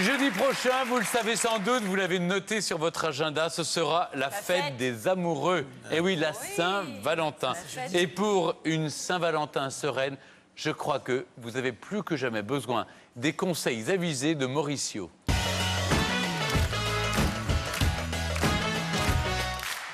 Jeudi prochain, vous le savez sans doute, vous l'avez noté sur votre agenda, ce sera la fête des amoureux. Et oui, la Saint-Valentin. Et pour une Saint-Valentin sereine, je crois que vous avez plus que jamais besoin des conseils avisés de Mauricio.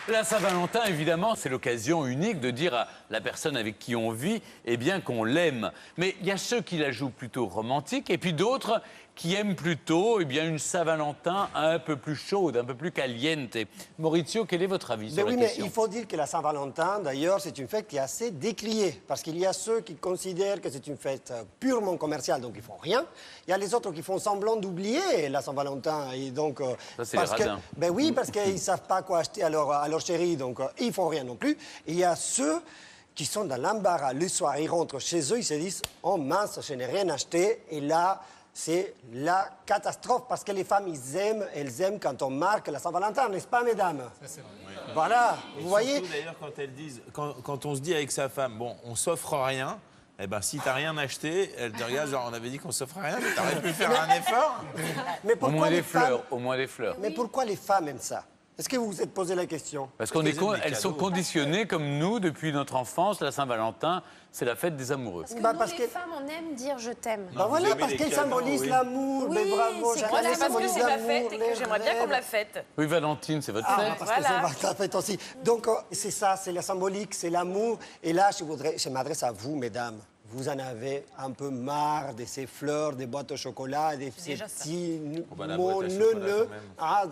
La Saint-Valentin, évidemment, c'est l'occasion unique de dire à la personne avec qui on vit, eh bien, qu'on l'aime. Mais il y a ceux qui la jouent plutôt romantique et puis d'autres qui aiment plutôt, eh bien, une Saint-Valentin un peu plus chaude, un peu plus caliente. Maurizio, quel est votre avis sur la question? Mais il faut dire que la Saint-Valentin, d'ailleurs, c'est une fête qui est assez décriée. Parce qu'il y a ceux qui considèrent que c'est une fête purement commerciale, donc ils font rien. Il y a les autres qui font semblant d'oublier la Saint-Valentin. Et donc, ça, c'est les radins. Ben oui, parce qu'ils ne savent pas quoi acheter à leur chérie, donc ils font rien non plus. Et il y a ceux qui sont dans l'embarras. Le soir, ils rentrent chez eux, ils se disent « Oh mince, je n'ai rien acheté. » Et là, c'est la catastrophe parce que les femmes, elles aiment quand on marque la Saint-Valentin, n'est-ce pas, mesdames? Ça, c'est vrai. Oui. Voilà, vous voyez. Surtout, d'ailleurs, quand elles disent, quand on se dit avec sa femme, bon, on s'offre rien, eh ben, si t'as rien acheté, elle te regarde, genre, on avait dit qu'on s'offre rien, mais t'aurais pu faire un effort. Mais au moins des fleurs, au moins des fleurs. Mais pourquoi les femmes aiment ça? Est-ce que vous vous êtes posé la question? Parce qu'elles sont conditionnées comme nous depuis notre enfance. La Saint-Valentin, c'est la fête des amoureux. Parce que les femmes, on aime dire je t'aime. Ben voilà, parce qu'elles symbolisent l'amour. Oui, mais bravo, c'est parce que c'est ma fête et que j'aimerais bien qu'on me la fête. Oui, Valentine, c'est votre fête. Parce que c'est votre fête aussi. Donc, c'est ça, c'est la symbolique, c'est l'amour. Et là, je m'adresse à vous, mesdames. Vous en avez un peu marre de ces fleurs, des boîtes au chocolat, de ces petits mots neuneux. Ah,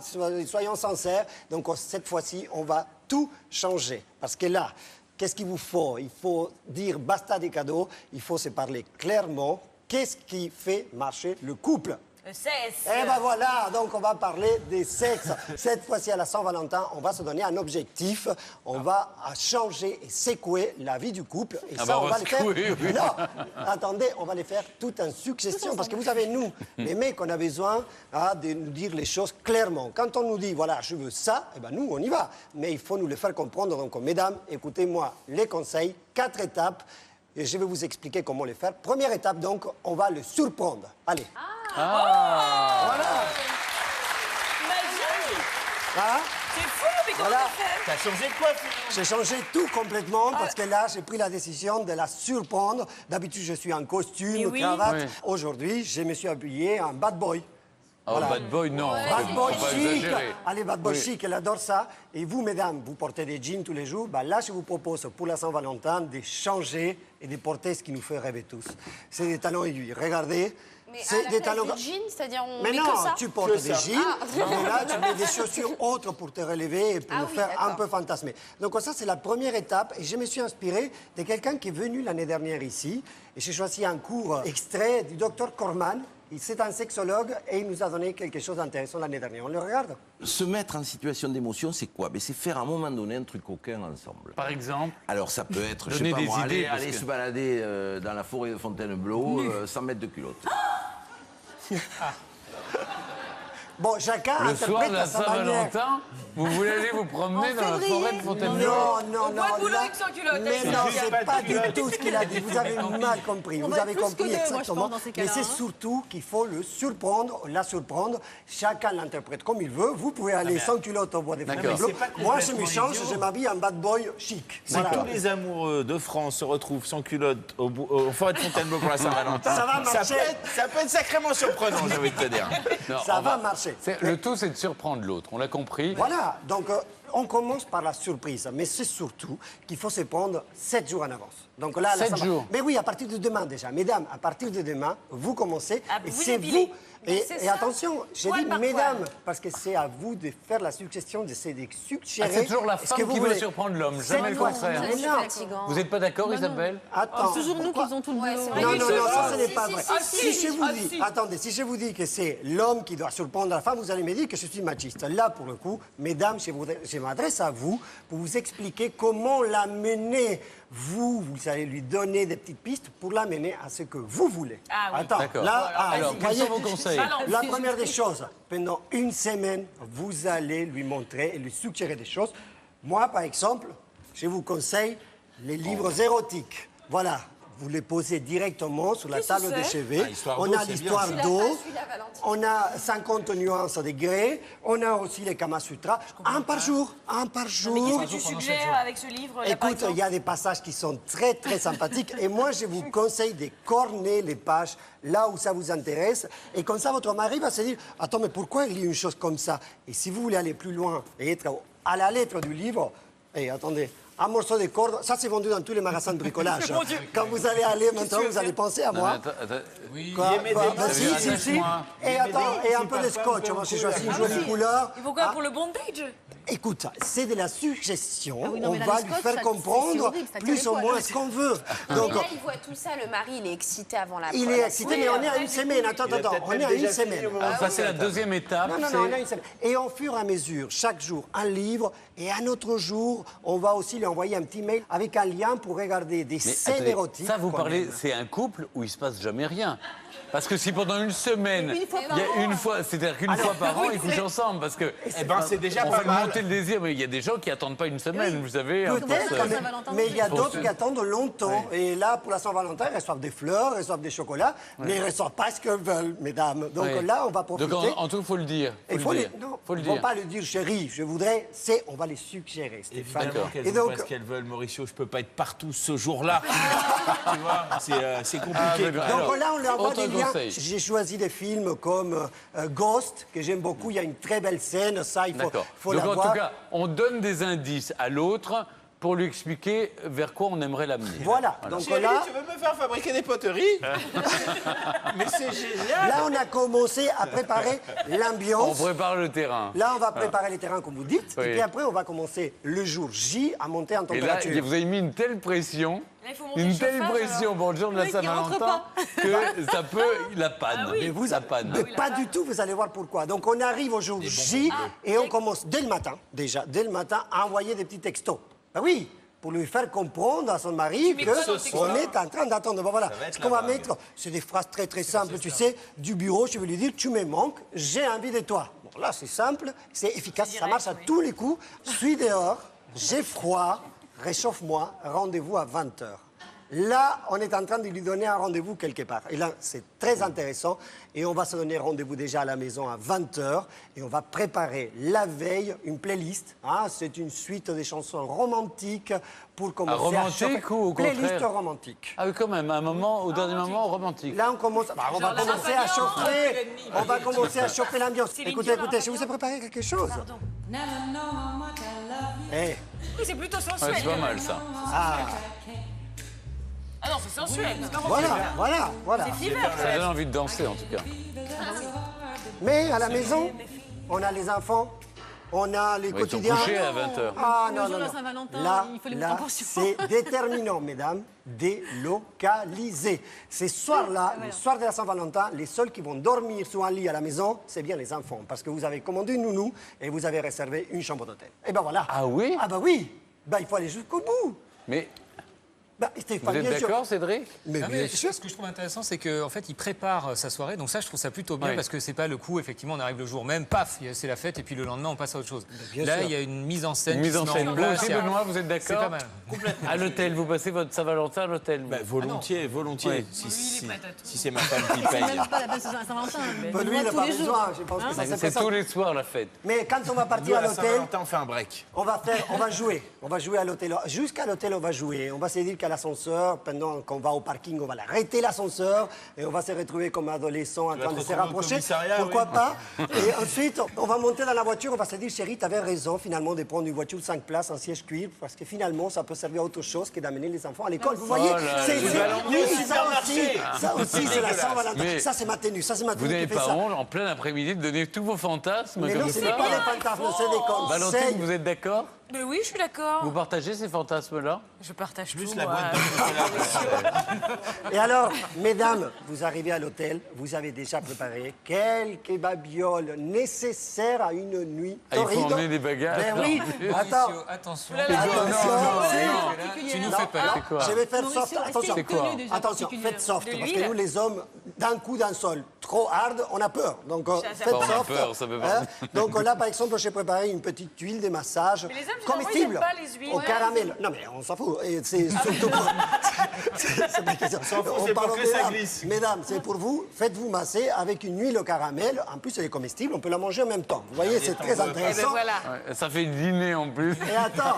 soyons sincères. Donc, cette fois-ci, on va tout changer. Parce que là, qu'est-ce qu'il vous faut? Il faut dire basta des cadeaux. Il faut se parler clairement. Qu'est-ce qui fait marcher le couple? Le sexe. Eh ben voilà, donc on va parler des sexes. Cette fois-ci, à la Saint-Valentin, on va se donner un objectif. On va changer et secouer la vie du couple. Et ça, on va le faire. Oui. Non, attendez, on va les faire tout en succession. Parce que vous savez, nous, les mecs, on a besoin de nous dire les choses clairement. Quand on nous dit, voilà, je veux ça, eh ben nous, on y va. Mais il faut nous le faire comprendre. Donc, mesdames, écoutez-moi les conseils. 4 étapes. Et je vais vous expliquer comment les faire. Première étape, donc, on va le surprendre. Allez. Voilà. Magie. Ah. C'est fou, mais comment t'as fait? T'as changé de quoi, finalement? J'ai changé tout complètement parce que là, j'ai pris la décision de la surprendre. D'habitude, je suis en costume, cravate. Oui. Aujourd'hui, je me suis habillé en bad boy. Oh, voilà. Bad boy, non. Bad boy chic. Allez, bad boy chic, elle adore ça. Et vous, mesdames, vous portez des jeans tous les jours. Bah, là, je vous propose pour la Saint-Valentin de changer et de porter ce qui nous fait rêver tous. C'est des talons aiguilles. Regardez. Mais à la place des jeans, c'est-à-dire on met que ça? Mais non, tu portes des jeans, mais là, tu mets des chaussures autres pour te relever et pour nous faire un peu fantasmer. Donc ça, c'est la première étape. Et je me suis inspiré de quelqu'un qui est venu l'année dernière ici. Et j'ai choisi un cours extrait du docteur Corman. C'est un sexologue et il nous a donné quelque chose d'intéressant l'année dernière. On le regarde? Se mettre en situation d'émotion, c'est quoi? C'est faire à un moment donné un truc coquin ensemble. Par exemple? Alors ça peut être, je sais pas moi, aller se balader dans la forêt de Fontainebleau, 100 mètres de culotte. Bon, chacun le soir de la Saint-Valentin, vous voulez aller vous promener dans la forêt de Fontainebleau? Non. Bois de boulogne sans culotte. Mais non, c'est pas du tout ce qu'il a dit. Vous avez mal compris. Vous avez compris exactement. Mais c'est surtout qu'il faut le surprendre, la surprendre. Chacun l'interprète comme il veut. Vous pouvez aller sans culotte au bois des Fontainebleau. Moi, je me change, je m'habille en bad boy chic. Si tous les amoureux de France se retrouvent sans culotte au forêt de Fontainebleau pour la Saint-Valentin, ça va marcher. Ça peut être sacrément surprenant, j'ai envie de te dire. Ça va marcher. Le tout, c'est de surprendre l'autre. On l'a compris. Voilà. Donc, on commence par la surprise. Mais c'est surtout qu'il faut se prendre 7 jours en avance. Donc là, 7 jours? Mais oui, à partir de demain déjà. Mesdames, à partir de demain, vous commencez. Et c'est dépilez. vous. Et attention, j'ai dit mesdames, parce que c'est à vous de faire la succession de ces suggérer. C'est toujours la femme qui veut surprendre l'homme, jamais le contraire. Vous n'êtes pas d'accord, Isabelle? Attends. C'est toujours nous qui faisons tout le boulot. Non, ça, ce n'est pas vrai. Si je vous dis, attendez, si je vous dis que c'est l'homme qui doit surprendre la femme, vous allez me dire que je suis machiste. Là, pour le coup, mesdames, je m'adresse à vous pour vous expliquer comment la mener. Vous allez lui donner des petites pistes pour l'amener à ce que vous voulez. Ah oui. Attends, là, alors, quels sont vos conseils? La première des choses, pendant une semaine, vous allez lui montrer et lui suggérer des choses. Moi, par exemple, je vous conseille les livres érotiques. Voilà. vous les posez directement sur la table de chevet. Histoire on d'eau, a c'est l'histoire bien, d'eau, Celui-là, Valentine. on a 50 nuances de grès, on a aussi les Kama Sutra. Un par jour, un par jour. Mais qu'est-ce que tu suggères avec ce livre là, par Écoute, il exemple y a des passages qui sont très très sympathiques et moi je vous conseille de corner les pages là où ça vous intéresse et comme ça votre mari va se dire « Attends, mais pourquoi il lit une chose comme ça ?» Et si vous voulez aller plus loin et être à la lettre du livre, attendez, un morceau de corde, ça c'est vendu dans tous les magasins de bricolage. Mon Dieu. Quand vous allez aller maintenant, vous allez penser à moi. Oui, Quoi, il y a quoi, des- bah, si, si, si. Et attends, et un peu de scotch. Moi, j'ai choisi une jolie couleur. Et pourquoi pour le bondage? Écoute, c'est de la suggestion. oui, non, On mais là, va le lui scotch, faire ça, comprendre c'est horrible, ça tire plus les ou poils. moins ce qu'on veut. Donc, Mais là, il voit tout ça, le mari, il est excité avant la il est excité, mais on est à une semaine. Attends, on est à une semaine. Ça, c'est la deuxième étape. Non, on a une semaine. Et au fur et à mesure, chaque jour, un livre, et un autre jour, on va aussi lui envoyer un petit mail avec un lien pour regarder des Mais scènes attendez, érotiques. ça, vous qu'on parlez, aime. c'est un couple où il se passe jamais rien. Parce que si pendant une semaine, Une fois il par y a an. une fois, c'est-à-dire qu'une fois par an, ils couchent ensemble, parce que Eh ben, c'est déjà on pas fait mal. monter le désir, mais il y a des gens qui attendent pas une semaine, vous savez. pour Peut-être, se- mais il y a Pour d'autres se- qui attendent longtemps. Et là, pour la Saint-Valentin, ils reçoivent des fleurs, ils reçoivent des chocolats, mais ils ne reçoivent pas ce qu'ils veulent, mesdames. Donc Ouais. là, on va profiter. Donc en tout, il faut le dire. Il faut les... Non, faut le ils ne vont dire. pas le dire, chérie. Je voudrais, on va les suggérer, Stéphane. Évidemment qu'elles Et ont donc, pas ce qu'elles veulent, Mauricio. Je peux pas être partout ce jour-là. Tu vois, c'est compliqué. mais quoi. alors, donc là, on leur envoie autre des liens. conseil. J'ai choisi des films comme Ghost, que j'aime beaucoup. Il y a une très belle scène, ça, il faut, D'accord. faut Donc la en voir. tout cas, on donne des indices à l'autre pour lui expliquer vers quoi on aimerait l'amener. Voilà. Donc Chérie, là, tu veux me faire fabriquer des poteries? Mais c'est génial. là, on a commencé à préparer On l'ambiance. prépare le terrain. Là, on va préparer les terrains, comme vous dites. Oui. Et puis après, on va commencer le jour J à monter en Et là, température. vous avez mis une telle pression, Là, il faut monter une le telle chauffage, pression pour le jour de la Oui, qui rentre Saint-Valentin que ça peut la panne. Ah oui. Mais vous, la panne. mais pas du tout, vous allez voir pourquoi. Donc on arrive au jour J et on commence dès le matin, déjà, dès le matin, à envoyer des petits textos. Ben oui, pour lui faire comprendre à son mari mets quoi dans le qu'on est en train d'attendre. Ben voilà, va être ce qu'on va là-bas. mettre, c'est des phrases très très simples, tu sais, du bureau, je vais lui dire, tu me manques, j'ai envie de toi. Bon, là, c'est simple, c'est efficace, ça marche à tous les coups. Je suis dehors, j'ai froid, réchauffe-moi, rendez-vous à 20h. Là, on est en train de lui donner un rendez-vous quelque part. Et là, c'est très intéressant. Et on va se donner rendez-vous déjà à la maison à 20h. Et on va préparer la veille une playlist. Ah, c'est une suite de chansons romantiques pour commencer romantique à chauffer. ou au Playlist contraire romantique. Ah oui, quand même, à un moment, au dernier moment, romantique. Là, on commence. On va la commencer à Champagne, chauffer. On va commencer à chauffer l'ambiance. Céline Écoutez, Dion, écoutez, je vous ai préparé quelque chose. Eh, Oui, c'est plutôt Ouais, sensuel. c'est pas mal, ça. Ah non, c'est sensuel. c'est pas voilà. Ça donne envie de danser, en tout cas. Mais à la maison, on a les enfants, on a les Ils sont quotidiens. couchés à 20h. Ah Le non, jour non, de la non. Saint-Valentin, Là, il faut les là, mettre en pension. c'est déterminant, mesdames, délocalisé. Ces soirs-là, le soir de la Saint-Valentin, les seuls qui vont dormir sur un lit à la maison, c'est bien les enfants, parce que vous avez commandé une nounou et vous avez réservé une chambre d'hôtel. Et ben voilà. Ah oui? Ah bah oui. Ben, il faut aller jusqu'au bout. Mais Ben, vous Stéphane, êtes bien sûr. d'accord, Cédric? Mais Non, bien mais sûr. ce que je trouve intéressant, c'est qu'en fait, il prépare sa soirée. Donc ça, je trouve ça plutôt bien Oui. parce que c'est pas le coup, effectivement, on arrive le jour même, paf, c'est la fête et puis le lendemain, on passe à autre chose. bien Là, sûr. il y a une mise en scène. Une mise qui en se met scène. Vous place, aussi, il y a- Benoît, vous êtes d'accord? C'est pas mal. À l'hôtel, vous passez votre Saint-Valentin à l'hôtel, vous? Bah, volontiers, volontiers. Ouais. Si c'est ma femme qui C'est paye. même pas la base de Saint-Valentin. Ben, lui, il n'a tous pas les jours. besoin. Je pense que ça, C'est ça. tous les soirs, la fête. Mais quand on va Nous, partir à à la l'hôtel, Saint-Valentin, on fait un break. on va jouer. On va jouer à l'hôtel. Jusqu'à l'hôtel, on va jouer. On va se dire qu'à l'ascenseur, pendant qu'on va au parking, on va l'arrêter l'ascenseur et on va se retrouver comme adolescents en train de se retrouver au rapprocher. commissariat, Pourquoi oui. pas? Et ensuite, on va monter dans la voiture, on va se dire, chérie, tu avais raison finalement de prendre une voiture de 5 places, un siège cuir, parce que finalement, ça peut servir à autre chose que d'amener les enfants à l'école. Vous voyez? là là, C'est- vous c'est- allez oui, au ça aussi, supermarché. ça aussi, c'est la Saint-Valentin. Mais Ça, c'est ma tenue. Ça, c'est ma Vous tenue n'avez qui fait pas ça. honte, en plein après-midi, de donner tous vos fantasmes Mais comme non, ce ça? n'est pas des fantasmes, c'est des conseils. Valentine, vous êtes d'accord? Mais oui, je suis d'accord. Vous partagez ces fantasmes-là? Je partage Plus tout. la moi. boîte de chocolat. Et alors, mesdames, vous arrivez à l'hôtel, vous avez déjà préparé quelques babioles nécessaires à une nuit Ah, il faut torride. emmener des bagages. Ben oui, attends. Mauricio, attention. Attention, Tu nous non, fais peur. non, C'est quoi? je vais faire soft. Mauricio, est-ce Attention, qu'il y a une tenue déjà attention, particulière? faites soft, De parce que l'huile nous, les hommes, d'un coup, d'un seul, trop hard, on a peur. Donc, faites on a soft. peur, ça peut pas. Donc là, par exemple, j'ai préparé une petite huile de massage Mais les hommes, comestible généralement, ils aiment pas les huiles. au caramel. Non, mais on s'en fout. Et c'est surtout pour... c'est pas question. On c'est parle pour que aux ça mesdames. glisse. Mesdames, c'est pour vous. Faites-vous masser avec une huile au caramel. En plus, elle est comestible. On peut la manger en même temps. Vous voyez, c'est très Eh ben intéressant. voilà. Ouais, ça fait dîner en plus. Et attends,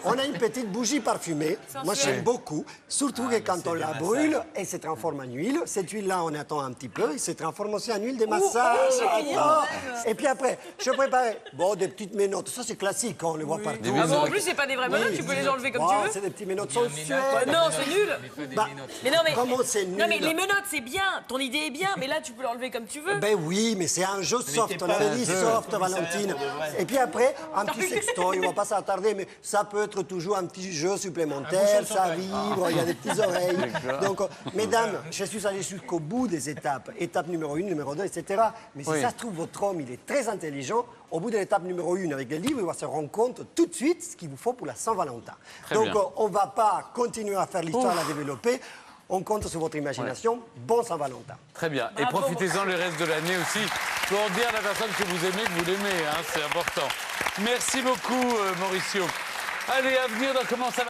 on a une petite bougie parfumée. Moi, j'aime beaucoup. Surtout que quand on la brûle, elle se transforme en huile. Cette huile-là, on attend un petit peu. Elle se transforme aussi en huile de massage. Attends. Et puis après, je préparais des petites ménottes. Ça, c'est classique, on les voit partout. Des Ah bon, en ménottes. plus, c'est pas des vraies menottes, tu peux les enlever comme Oh, tu veux. c'est des petits ménottes sensuels. Non, c'est nul. Bah, Mais non, mais. Comment c'est nul? Non, mais les menottes, c'est bien. Ton idée est bien, mais là, tu peux l'enlever comme tu veux. Ben oui, mais c'est un jeu soft. On avait dit soft, Valentine. Et puis après, un petit sextoy. On va pas s'attarder, mais ça peut être toujours un petit jeu supplémentaire. Ça vibre, il y a des petites oreilles. Donc, mesdames, je suis allé jusqu'au bout des étapes. Étape numéro 1, numéro 2, etc. Mais si ça se trouve, votre homme, il est très intelligent. Au bout de l'étape numéro 1, avec les livres, il va se rendre compte tout de suite ce qu'il vous faut pour la Saint-Valentin. Donc, bien. on ne va pas continuer à faire l'histoire, à la développer. On compte sur votre imagination. Bon Saint-Valentin. Très bien. Et profitez-en le reste de l'année aussi pour dire à la personne que vous aimez que vous l'aimez. Hein, c'est important. Merci beaucoup, Mauricio. Allez, à venir dans Comment ça va.